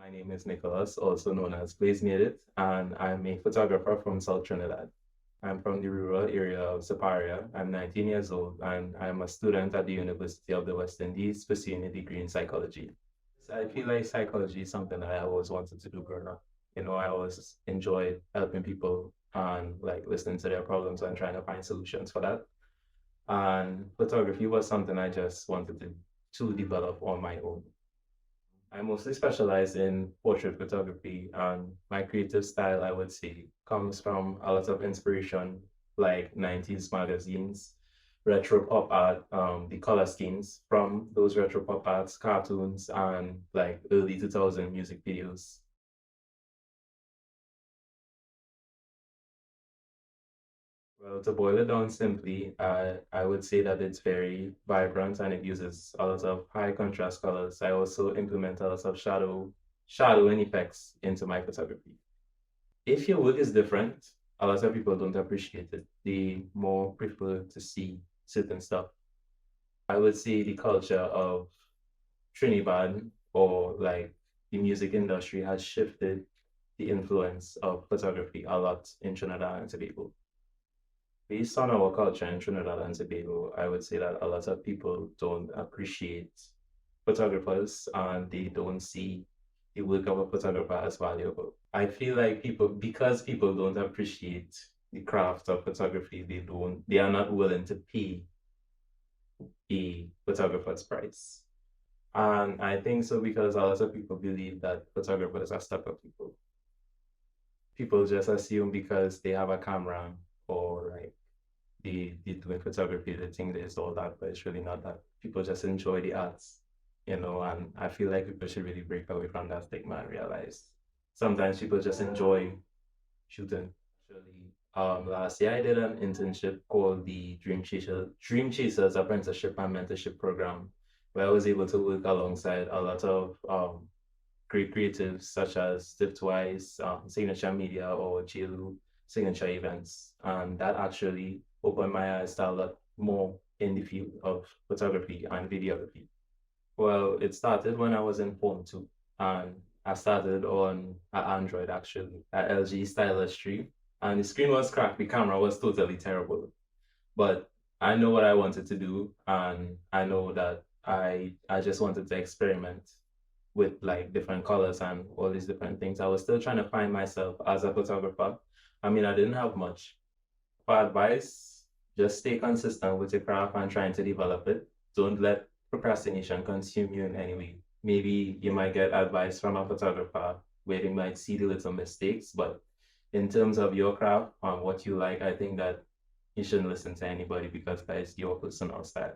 My name is Nicholas, also known as Blaze Made It, and I'm a photographer from South Trinidad. I'm from the rural area of Siparia. I'm 19 years old, and I'm a student at the University of the West Indies pursuing a degree in psychology. I feel like psychology is something that I always wanted to do growing up. I always enjoyed helping people and like listening to their problems and trying to find solutions for that. And photography was something I just wanted to develop on my own. I mostly specialize in portrait photography, and my creative style, I would say, comes from a lot of inspiration, like 90s magazines, retro pop art, the color schemes from those retro pop arts, cartoons, and like early 2000 music videos. Well, to boil it down simply, I would say that it's very vibrant and it uses a lot of high contrast colors. I also implement a lot of shadowing effects into my photography. If your work is different, a lot of people don't appreciate it. They more prefer to see certain stuff. I would say the culture of Trinidad or like the music industry has shifted the influence of photography a lot in Trinidad and Tobago. Based on our culture in Trinidad and Tobago, I would say that a lot of people don't appreciate photographers and they don't see the work of a photographer as valuable. I feel like because people don't appreciate the craft of photography, they are not willing to pay a photographer's price. And I think so because a lot of people believe that photographers are stuck-up people. People just assume because they have a camera or like they doing photography, they think that it's all that, but it's really not that. People just enjoy the arts, and I feel like people should really break away from that stigma and realize sometimes people just enjoy shooting. Actually, last year I did an internship called the Dream Chasers Apprenticeship and Mentorship Program, where I was able to work alongside a lot of great creatives such as Steve Twice, Signature Media, or JLU Signature Events. And that actually opened my eyes to a lot more in the field of photography and videography. Well, it started when I was in Form 2, and I started on an Android actually, at LG Stylus 3. And the screen was cracked, the camera was totally terrible. But I know what I wanted to do, and I know that I just wanted to experiment with like different colors and all these different things. I was still trying to find myself as a photographer. I mean, I didn't have much. For advice, just stay consistent with your craft and trying to develop it. Don't let procrastination consume you in any way. Maybe you might get advice from a photographer where they might see the little mistakes, but in terms of your craft and what you like, I think that you shouldn't listen to anybody because that is your personal style.